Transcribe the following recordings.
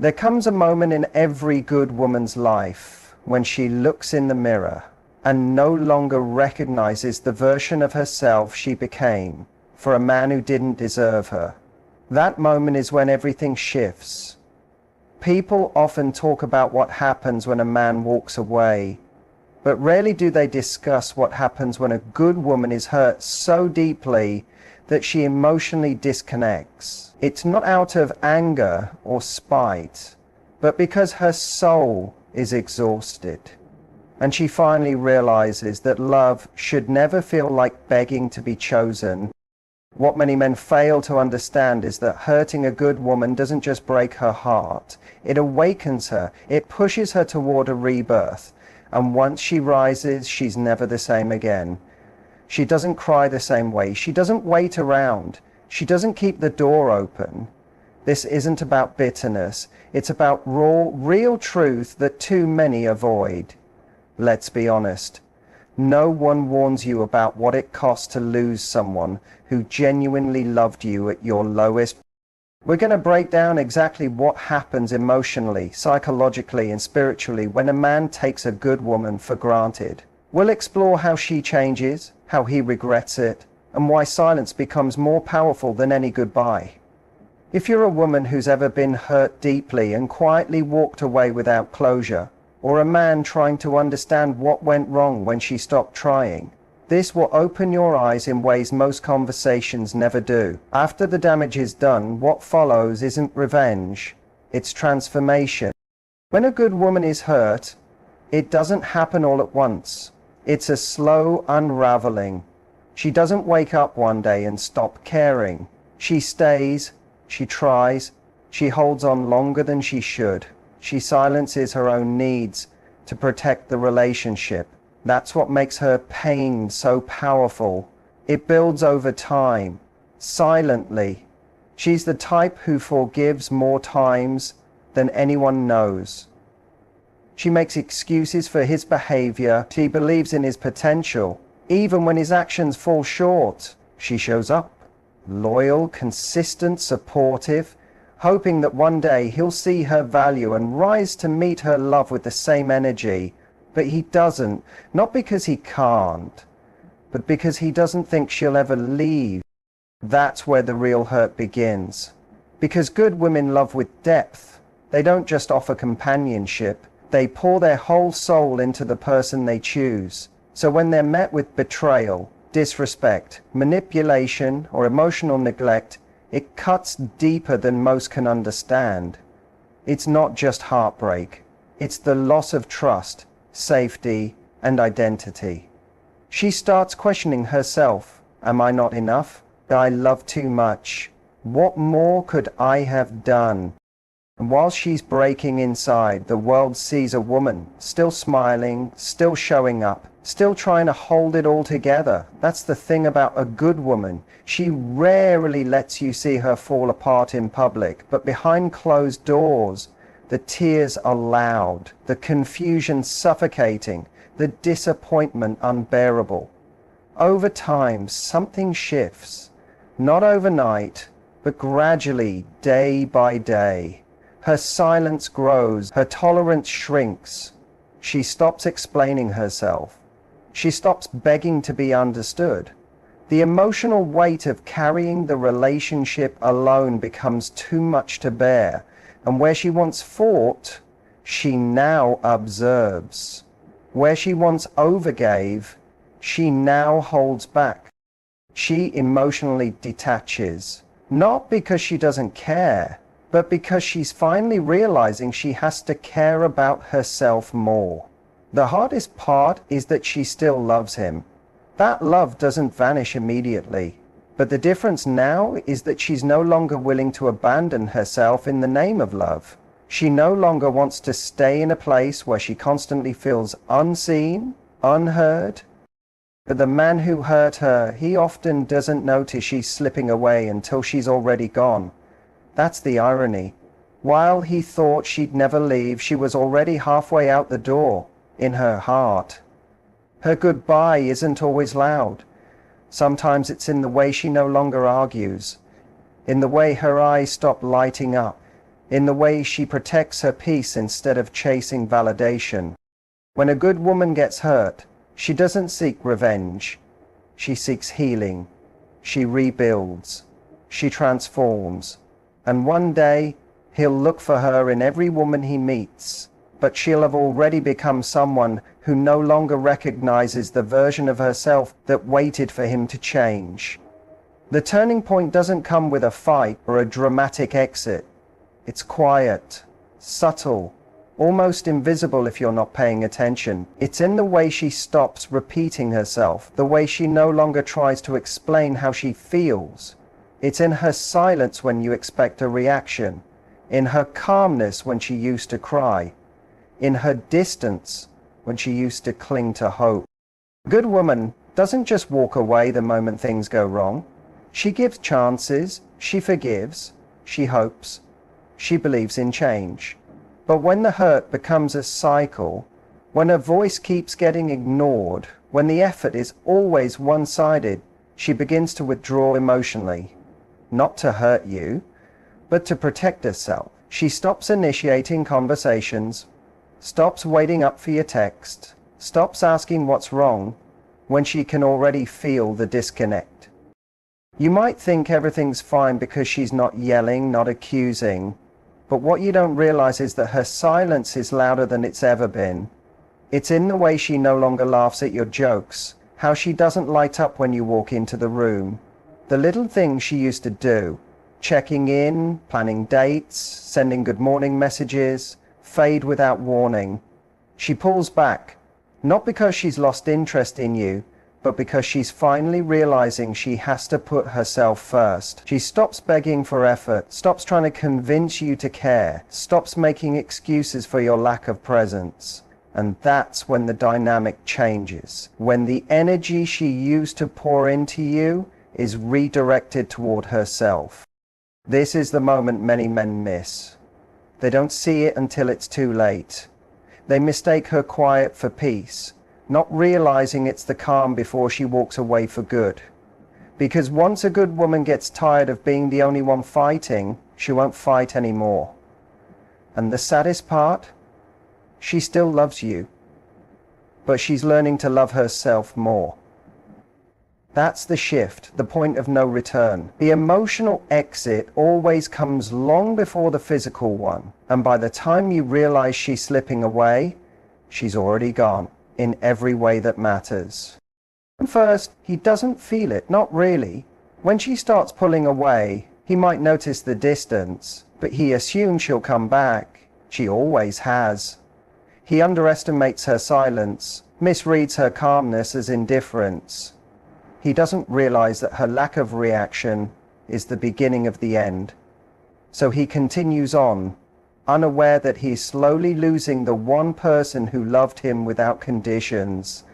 There comes a moment in every good woman's life when she looks in the mirror and no longer recognizes the version of herself she became for a man who didn't deserve her. That moment is when everything shifts. People often talk about what happens when a man walks away, but rarely do they discuss what happens when a good woman is hurt so deeply that she emotionally disconnects. It's not out of anger or spite, but because her soul is exhausted. And she finally realizes that love should never feel like begging to be chosen. What many men fail to understand is that hurting a good woman doesn't just break her heart, it awakens her, it pushes her toward a rebirth. And once she rises, she's never the same again. She doesn't cry the same way. She doesn't wait around. She doesn't keep the door open. This isn't about bitterness. It's about raw, real truth that too many avoid. Let's be honest. No one warns you about what it costs to lose someone who genuinely loved you at your lowest. We're going to break down exactly what happens emotionally, psychologically, and spiritually when a man takes a good woman for granted. We'll explore how she changes, how he regrets it, and why silence becomes more powerful than any goodbye. If you're a woman who's ever been hurt deeply and quietly walked away without closure, or a man trying to understand what went wrong when she stopped trying, this will open your eyes in ways most conversations never do. After the damage is done, what follows isn't revenge, it's transformation. When a good woman is hurt, it doesn't happen all at once. It's a slow unraveling. She doesn't wake up one day and stop caring. She stays, she tries, she holds on longer than she should. She silences her own needs to protect the relationship. That's what makes her pain so powerful. It builds over time, silently. She's the type who forgives more times than anyone knows. She makes excuses for his behavior. She believes in his potential. Even when his actions fall short, she shows up. Loyal, consistent, supportive, hoping that one day he'll see her value and rise to meet her love with the same energy. But he doesn't, not because he can't, but because he doesn't think she'll ever leave. That's where the real hurt begins. Because good women love with depth. They don't just offer companionship. They pour their whole soul into the person they choose. So when they're met with betrayal, disrespect, manipulation, or emotional neglect, it cuts deeper than most can understand. It's not just heartbreak. It's the loss of trust, safety, and identity. She starts questioning herself. Am I not enough? I love too much. What more could I have done? And while she's breaking inside, the world sees a woman still smiling, still showing up, still trying to hold it all together. That's the thing about a good woman. She rarely lets you see her fall apart in public, but behind closed doors, the tears are loud, the confusion suffocating, the disappointment unbearable. Over time, something shifts. Not overnight, but gradually, day by day. Her silence grows, her tolerance shrinks. She stops explaining herself. She stops begging to be understood. The emotional weight of carrying the relationship alone becomes too much to bear. And where she once fought, she now observes. Where she once overgave, she now holds back. She emotionally detaches, not because she doesn't care, but because she's finally realizing she has to care about herself more. The hardest part is that she still loves him. That love doesn't vanish immediately. But the difference now is that she's no longer willing to abandon herself in the name of love. She no longer wants to stay in a place where she constantly feels unseen, unheard. But the man who hurt her, he often doesn't notice she's slipping away until she's already gone. That's the irony. While he thought she'd never leave, she was already halfway out the door, in her heart. Her goodbye isn't always loud. Sometimes it's in the way she no longer argues, in the way her eyes stop lighting up, in the way she protects her peace instead of chasing validation. When a good woman gets hurt, she doesn't seek revenge. She seeks healing. She rebuilds. She transforms. And one day, he'll look for her in every woman he meets, but she'll have already become someone who no longer recognizes the version of herself that waited for him to change. The turning point doesn't come with a fight or a dramatic exit. It's quiet, subtle, almost invisible if you're not paying attention. It's in the way she stops repeating herself, the way she no longer tries to explain how she feels. It's in her silence when you expect a reaction, in her calmness when she used to cry, in her distance when she used to cling to hope. A good woman doesn't just walk away the moment things go wrong. She gives chances, she forgives, she hopes, she believes in change. But when the hurt becomes a cycle, when her voice keeps getting ignored, when the effort is always one-sided, she begins to withdraw emotionally. Not to hurt you, but to protect herself. She stops initiating conversations, stops waiting up for your text, stops asking what's wrong when she can already feel the disconnect. You might think everything's fine because she's not yelling, not accusing, but what you don't realize is that her silence is louder than it's ever been. It's in the way she no longer laughs at your jokes, how she doesn't light up when you walk into the room. The little things she used to do, checking in, planning dates, sending good morning messages, fade without warning. She pulls back, not because she's lost interest in you, but because she's finally realizing she has to put herself first. She stops begging for effort, stops trying to convince you to care, stops making excuses for your lack of presence. And that's when the dynamic changes, when the energy she used to pour into you is redirected toward herself. This is the moment many men miss. They don't see it until it's too late. They mistake her quiet for peace, not realizing it's the calm before she walks away for good. Because once a good woman gets tired of being the only one fighting, she won't fight anymore. And the saddest part? She still loves you, but she's learning to love herself more. That's the shift, the point of no return. The emotional exit always comes long before the physical one, and by the time you realize she's slipping away, she's already gone, in every way that matters. And first, he doesn't feel it, not really. When she starts pulling away, he might notice the distance, but he assumes she'll come back. She always has. He underestimates her silence, misreads her calmness as indifference. He doesn't realize that her lack of reaction is the beginning of the end. So he continues on, unaware that he's slowly losing the one person who loved him without conditions.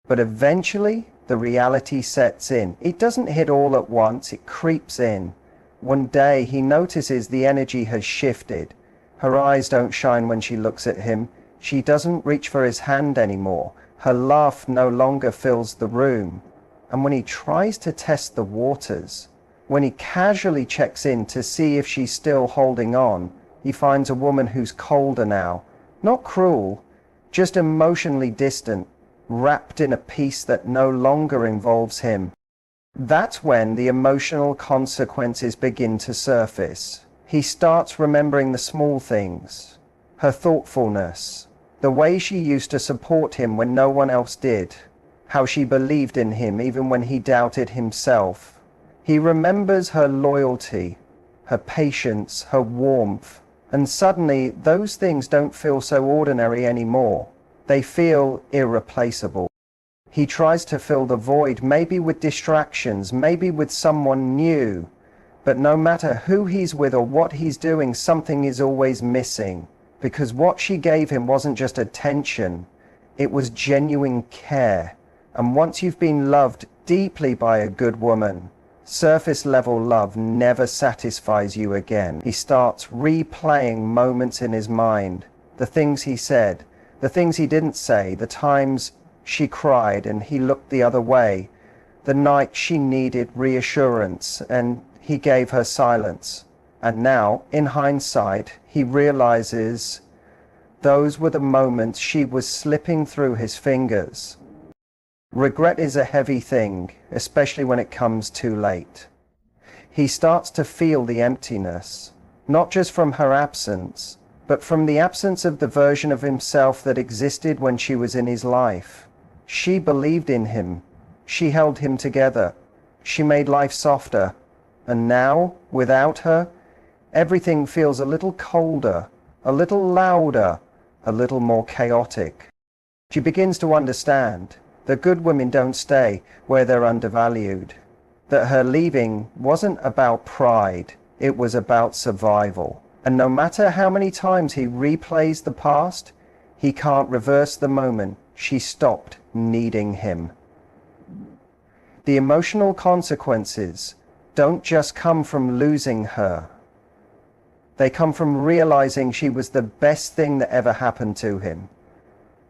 But eventually, the reality sets in. It doesn't hit all at once, it creeps in. One day, he notices the energy has shifted. Her eyes don't shine when she looks at him. She doesn't reach for his hand anymore. Her laugh no longer fills the room. And when he tries to test the waters, when he casually checks in to see if she's still holding on, he finds a woman who's colder now, not cruel, just emotionally distant, wrapped in a peace that no longer involves him. That's when the emotional consequences begin to surface. He starts remembering the small things, her thoughtfulness, the way she used to support him when no one else did, how she believed in him even when he doubted himself. He remembers her loyalty, her patience, her warmth, and suddenly those things don't feel so ordinary anymore. They feel irreplaceable. He tries to fill the void, maybe with distractions, maybe with someone new, but no matter who he's with or what he's doing, something is always missing, because what she gave him wasn't just attention, it was genuine care. And once you've been loved deeply by a good woman, surface level love never satisfies you again. He starts replaying moments in his mind, the things he said, the things he didn't say, the times she cried and he looked the other way, the night she needed reassurance and he gave her silence. And now, in hindsight, he realizes those were the moments she was slipping through his fingers. Regret is a heavy thing, especially when it comes too late. He starts to feel the emptiness, not just from her absence, but from the absence of the version of himself that existed when she was in his life. She believed in him. She held him together. She made life softer. And now, without her, everything feels a little colder, a little louder, a little more chaotic. She begins to understand that good women don't stay where they're undervalued, that her leaving wasn't about pride, it was about survival. And no matter how many times he replays the past, he can't reverse the moment she stopped needing him. The emotional consequences don't just come from losing her. They come from realizing she was the best thing that ever happened to him.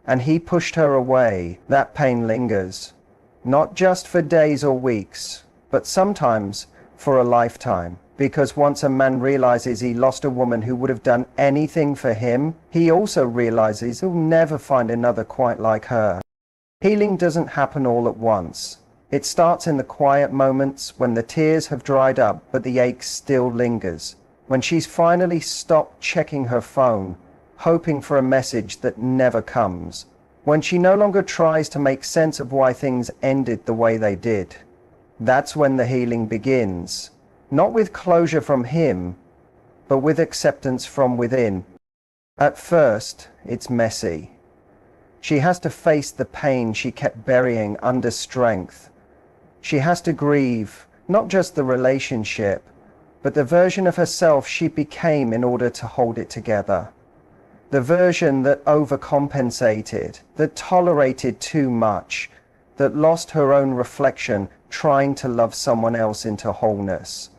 And he pushed her away. That pain lingers, not just for days or weeks, but sometimes for a lifetime. Because once a man realizes he lost a woman who would have done anything for him, he also realizes he'll never find another quite like her. Healing doesn't happen all at once. It starts in the quiet moments when the tears have dried up, but the ache still lingers. When she's finally stopped checking her phone, hoping for a message that never comes. When she no longer tries to make sense of why things ended the way they did. That's when the healing begins. Not with closure from him, but with acceptance from within. At first, it's messy. She has to face the pain she kept burying under strength. She has to grieve, not just the relationship, but the version of herself she became in order to hold it together. The version that overcompensated, that tolerated too much, that lost her own reflection trying to love someone else into wholeness.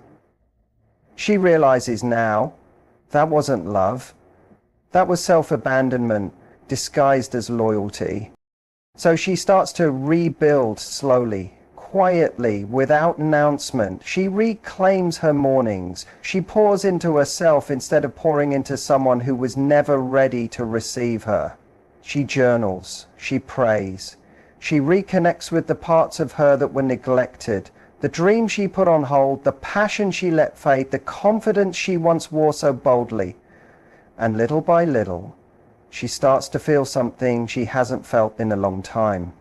She realizes now that wasn't love. That was self-abandonment disguised as loyalty. So she starts to rebuild slowly, quietly, without announcement. She reclaims her mornings. She pours into herself instead of pouring into someone who was never ready to receive her. She journals. She prays. She reconnects with the parts of her that were neglected, the dreams she put on hold, the passion she let fade, the confidence she once wore so boldly. And little by little, she starts to feel something she hasn't felt in a long time.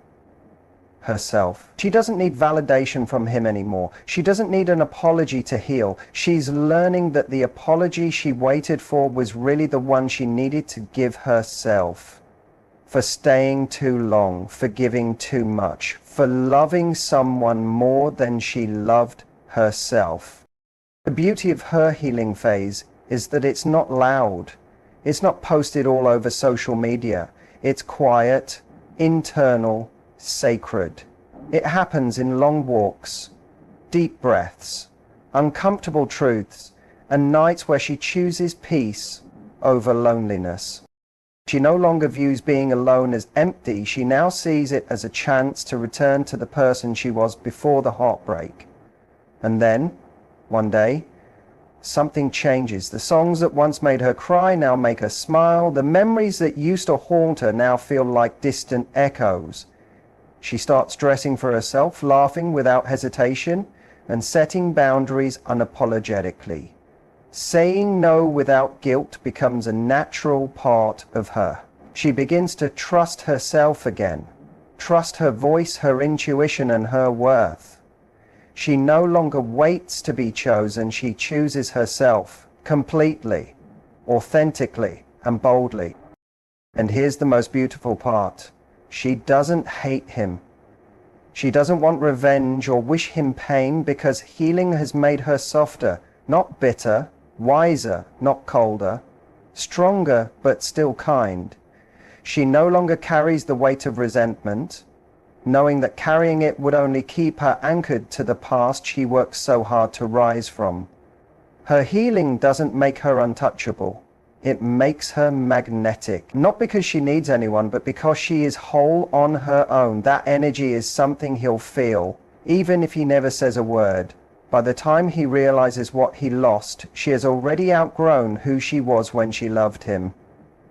Herself. She doesn't need validation from him anymore. She doesn't need an apology to heal. She's learning that the apology she waited for was really the one she needed to give herself. For staying too long, for giving too much, for loving someone more than she loved herself. The beauty of her healing phase is that it's not loud. It's not posted all over social media. It's quiet, internal, sacred. It happens in long walks, deep breaths, uncomfortable truths, and nights where she chooses peace over loneliness. She no longer views being alone as empty. She now sees it as a chance to return to the person she was before the heartbreak. And then, one day, something changes. The songs that once made her cry now make her smile. The memories that used to haunt her now feel like distant echoes. She starts dressing for herself, laughing without hesitation, and setting boundaries unapologetically. Saying no without guilt becomes a natural part of her. She begins to trust herself again, trust her voice, her intuition, and her worth. She no longer waits to be chosen. She chooses herself completely, authentically, and boldly. And here's the most beautiful part. She doesn't hate him. She doesn't want revenge or wish him pain, because healing has made her softer, not bitter, wiser, not colder, stronger, but still kind. She no longer carries the weight of resentment, knowing that carrying it would only keep her anchored to the past she worked so hard to rise from. Her healing doesn't make her untouchable. It makes her magnetic, not because she needs anyone, but because she is whole on her own. That energy is something he'll feel, even if he never says a word. By the time he realizes what he lost, she has already outgrown who she was when she loved him.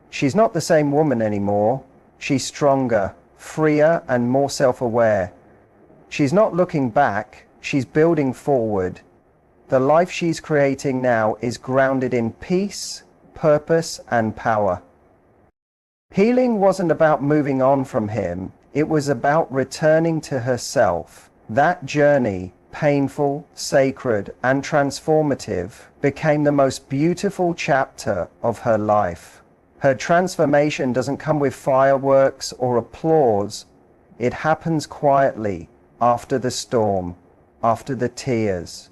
She's not the same woman anymore. She's stronger, freer, and more self-aware. She's not looking back, she's building forward. The life she's creating now is grounded in peace, purpose, and power. Healing wasn't about moving on from him, it was about returning to herself. That journey, painful, sacred, and transformative, became the most beautiful chapter of her life. Her transformation doesn't come with fireworks or applause. It happens quietly, after the storm, after the tears.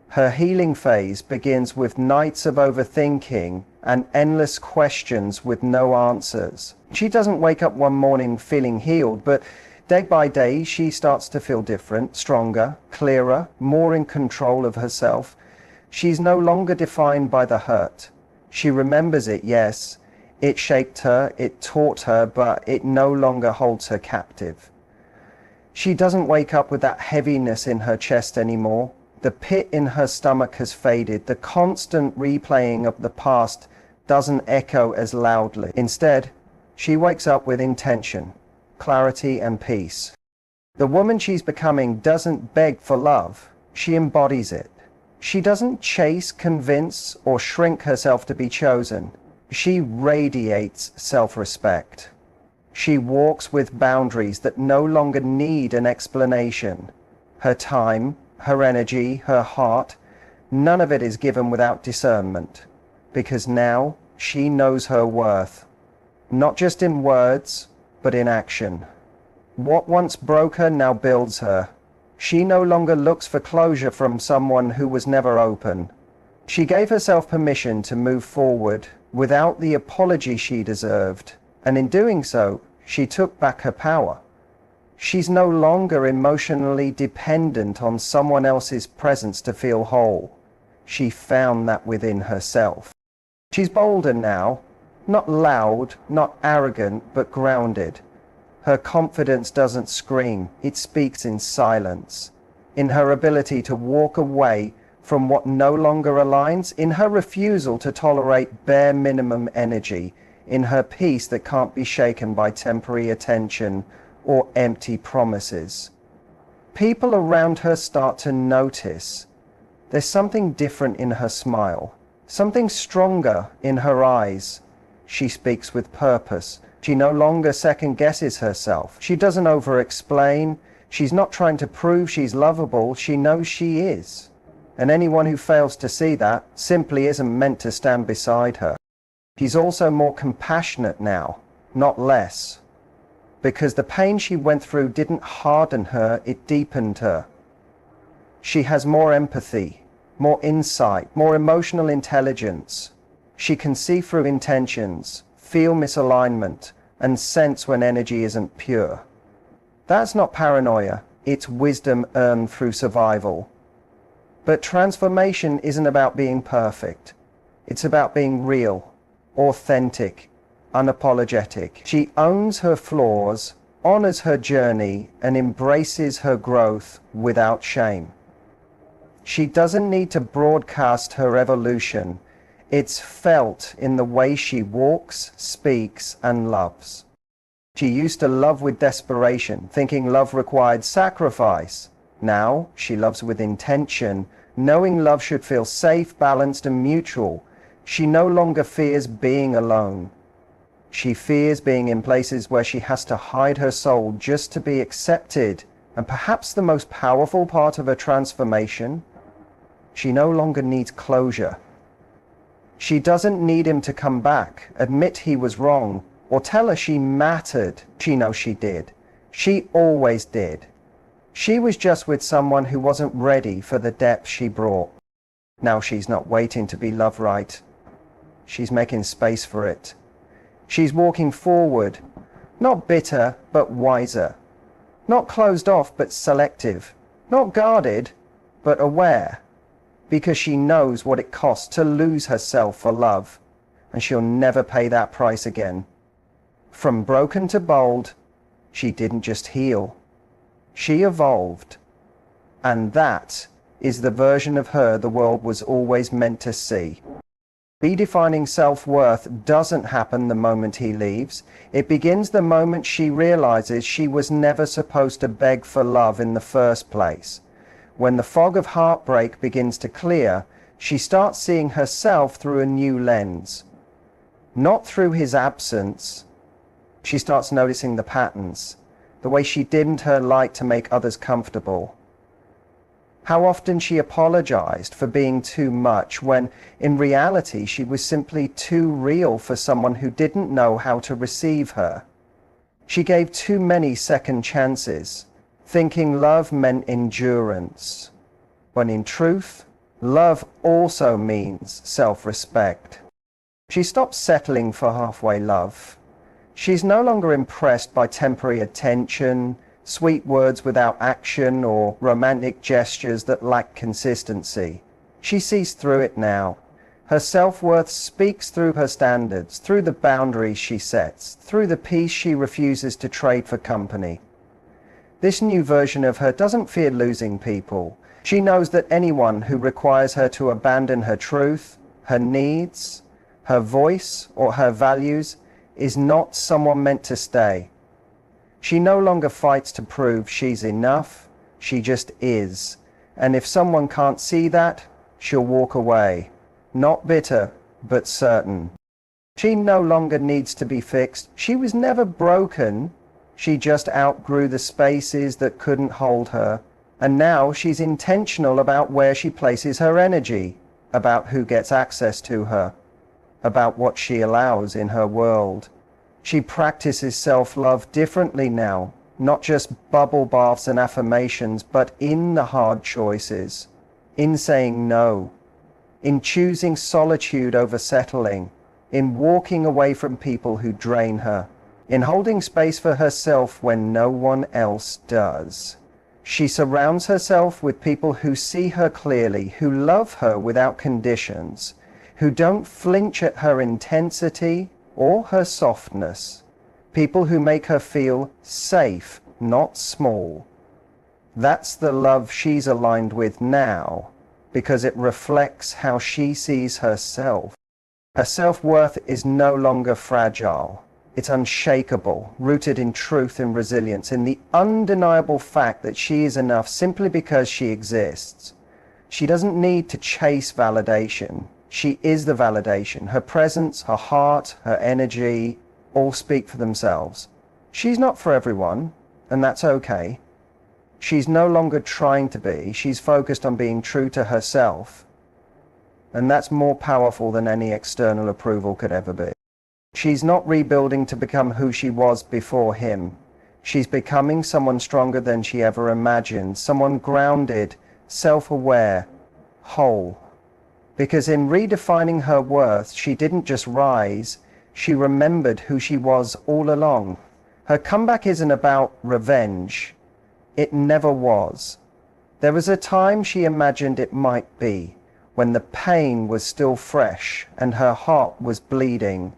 Her healing phase begins with nights of overthinking and endless questions with no answers. She doesn't wake up one morning feeling healed, but day by day she starts to feel different, stronger, clearer, more in control of herself. She's no longer defined by the hurt. She remembers it, yes. It shaped her, it taught her, but it no longer holds her captive. She doesn't wake up with that heaviness in her chest anymore. The pit in her stomach has faded. The constant replaying of the past doesn't echo as loudly. Instead, she wakes up with intention, clarity, and peace. The woman she's becoming doesn't beg for love. She embodies it. She doesn't chase, convince, or shrink herself to be chosen. She radiates self-respect. She walks with boundaries that no longer need an explanation. Her time, her energy, her heart, none of it is given without discernment, because now she knows her worth, not just in words, but in action. What once broke her now builds her. She no longer looks for closure from someone who was never open. She gave herself permission to move forward without the apology she deserved, and in doing so, she took back her power. She's no longer emotionally dependent on someone else's presence to feel whole. She found that within herself. She's bolder now, not loud, not arrogant, but grounded. Her confidence doesn't scream, it speaks in silence. In her ability to walk away from what no longer aligns, in her refusal to tolerate bare minimum energy, in her peace that can't be shaken by temporary attention or empty promises. People around her start to notice. There's something different in her smile, something stronger in her eyes. She speaks with purpose. She no longer second guesses herself. She doesn't over-explain. She's not trying to prove she's lovable. She knows she is. And anyone who fails to see that simply isn't meant to stand beside her. She's also more compassionate now, not less. Because the pain she went through didn't harden her, it deepened her. She has more empathy, more insight, more emotional intelligence. She can see through intentions, feel misalignment, and sense when energy isn't pure. That's not paranoia, it's wisdom earned through survival. But transformation isn't about being perfect. It's about being real, authentic, unapologetic. She owns her flaws, honors her journey, and embraces her growth without shame. She doesn't need to broadcast her evolution. It's felt in the way she walks, speaks, and loves. She used to love with desperation, thinking love required sacrifice. Now she loves with intention, knowing love should feel safe, balanced, and mutual. She no longer fears being alone. She fears being in places where she has to hide her soul just to be accepted. And perhaps the most powerful part of her transformation, she no longer needs closure. She doesn't need him to come back, admit he was wrong, or tell her she mattered. She knows she did. She always did. She was just with someone who wasn't ready for the depth she brought. Now she's not waiting to be loved right. She's making space for it. She's walking forward, not bitter, but wiser. Not closed off, but selective. Not guarded, but aware. Because she knows what it costs to lose herself for love, and she'll never pay that price again. From broken to bold, she didn't just heal. She evolved. And that is the version of her the world was always meant to see. Redefining self-worth doesn't happen the moment he leaves. It begins the moment she realizes she was never supposed to beg for love in the first place. When the fog of heartbreak begins to clear, she starts seeing herself through a new lens. Not through his absence. She starts noticing the patterns, the way she dimmed her light to make others comfortable. How often she apologized for being too much when, in reality, she was simply too real for someone who didn't know how to receive her. She gave too many second chances, thinking love meant endurance, when in truth, love also means self-respect. She stopped settling for halfway love. She's no longer impressed by temporary attention, sweet words without action, or romantic gestures that lack consistency. She sees through it now. Her self-worth speaks through her standards, through the boundaries she sets, through the peace she refuses to trade for company. This new version of her doesn't fear losing people. She knows that anyone who requires her to abandon her truth, her needs, her voice, or her values is not someone meant to stay. She no longer fights to prove she's enough, she just is. And if someone can't see that, she'll walk away. Not bitter, but certain. She no longer needs to be fixed. She was never broken. She just outgrew the spaces that couldn't hold her. And now she's intentional about where she places her energy, about who gets access to her, about what she allows in her world. She practices self-love differently now, not just bubble baths and affirmations, but in the hard choices, in saying no, in choosing solitude over settling, in walking away from people who drain her, in holding space for herself when no one else does. She surrounds herself with people who see her clearly, who love her without conditions, who don't flinch at her intensity or her softness, people who make her feel safe, not small. That's the love she's aligned with now, because it reflects how she sees herself. Her self-worth is no longer fragile. It's unshakable, rooted in truth and resilience, in the undeniable fact that she is enough simply because she exists. She doesn't need to chase validation. She is the validation. Her presence, her heart, her energy, all speak for themselves. She's not for everyone, and that's okay. She's no longer trying to be. She's focused on being true to herself. And that's more powerful than any external approval could ever be. She's not rebuilding to become who she was before him. She's becoming someone stronger than she ever imagined, someone grounded, self-aware, whole. Because in redefining her worth, she didn't just rise, she remembered who she was all along. Her comeback isn't about revenge. It never was. There was a time she imagined it might be, when the pain was still fresh and her heart was bleeding.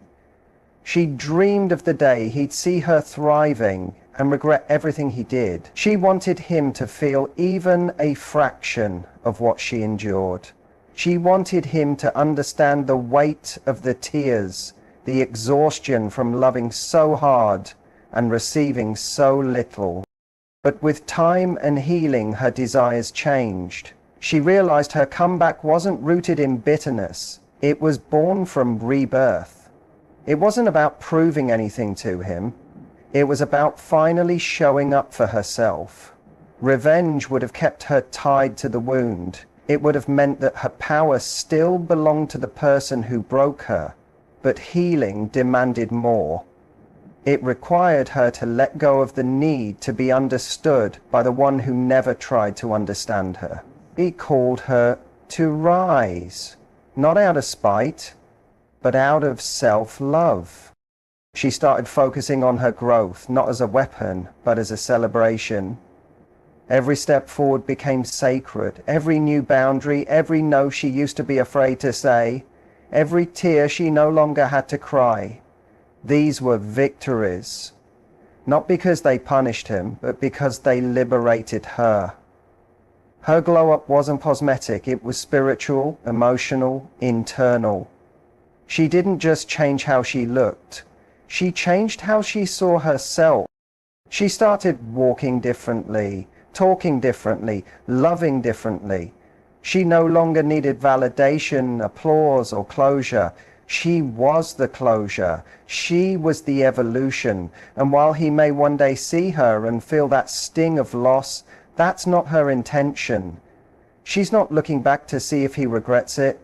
She dreamed of the day he'd see her thriving and regret everything he did. She wanted him to feel even a fraction of what she endured. She wanted him to understand the weight of the tears, the exhaustion from loving so hard and receiving so little. But with time and healing, her desires changed. She realized her comeback wasn't rooted in bitterness. It was born from rebirth. It wasn't about proving anything to him. It was about finally showing up for herself. Revenge would have kept her tied to the wound. It would have meant that her power still belonged to the person who broke her, but healing demanded more. It required her to let go of the need to be understood by the one who never tried to understand her. He called her to rise, not out of spite, but out of self-love. She started focusing on her growth, not as a weapon, but as a celebration. Every step forward became sacred. Every new boundary, every no she used to be afraid to say, every tear she no longer had to cry. These were victories. Not because they punished him, but because they liberated her. Her glow up wasn't cosmetic, it was spiritual, emotional, internal. She didn't just change how she looked, she changed how she saw herself. She started walking differently, talking differently, loving differently. She no longer needed validation, applause, or closure. She was the closure. She was the evolution. And while he may one day see her and feel that sting of loss, that's not her intention. She's not looking back to see if he regrets it.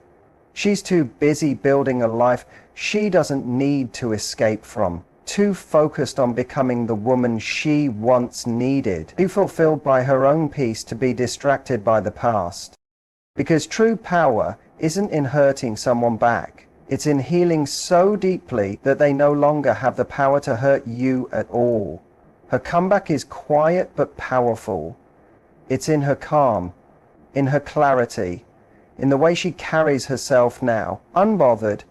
She's too busy building a life she doesn't need to escape from, too focused on becoming the woman she once needed, too fulfilled by her own peace to be distracted by the past. Because true power isn't in hurting someone back. It's in healing so deeply that they no longer have the power to hurt you at all. Her comeback is quiet but powerful. It's in her calm, in her clarity, in the way she carries herself now, unbothered,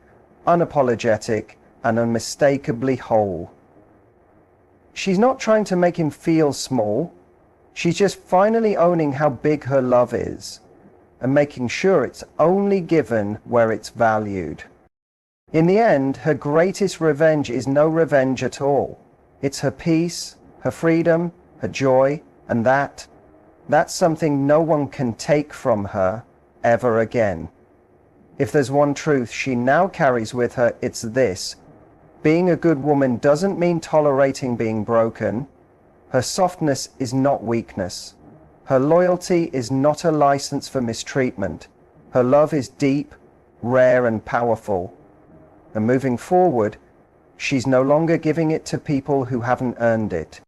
unapologetic, and unmistakably whole. She's not trying to make him feel small. She's just finally owning how big her love is and making sure it's only given where it's valued. In the end, her greatest revenge is no revenge at all. It's her peace, her freedom, her joy, and that's something no one can take from her ever again. If there's one truth she now carries with her, it's this: being a good woman doesn't mean tolerating being broken. Her softness is not weakness. Her loyalty is not a license for mistreatment. Her love is deep, rare, and powerful. And moving forward, she's no longer giving it to people who haven't earned it.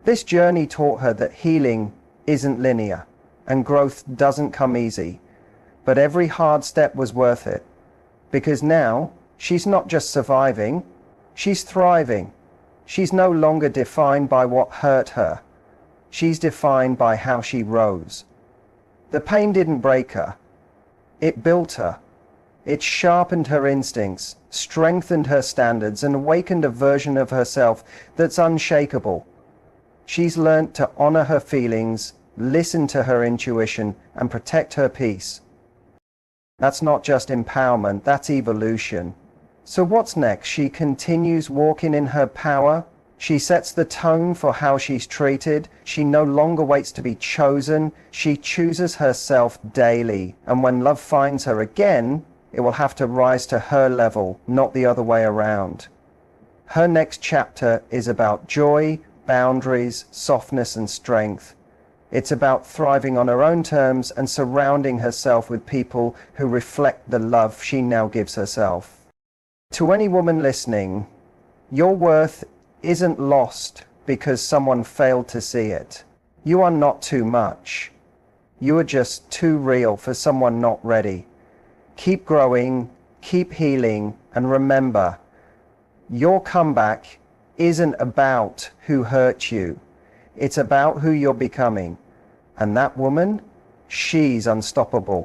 This journey taught her that healing isn't linear, and growth doesn't come easy. But every hard step was worth it, because now she's not just surviving, she's thriving. She's no longer defined by what hurt her. She's defined by how she rose. The pain didn't break her. It built her. It sharpened her instincts, strengthened her standards, and awakened a version of herself that's unshakable. She's learnt to honor her feelings, listen to her intuition, and protect her peace. That's not just empowerment, that's evolution. So what's next? She continues walking in her power. She sets the tone for how she's treated. She no longer waits to be chosen. She chooses herself daily. And when love finds her again, it will have to rise to her level, not the other way around. Her next chapter is about joy, boundaries, softness, and strength. It's about thriving on her own terms and surrounding herself with people who reflect the love she now gives herself. To any woman listening, your worth isn't lost because someone failed to see it. You are not too much. You are just too real for someone not ready. Keep growing, keep healing, and remember, your comeback isn't about who hurt you. It's about who you're becoming. And that woman, she's unstoppable.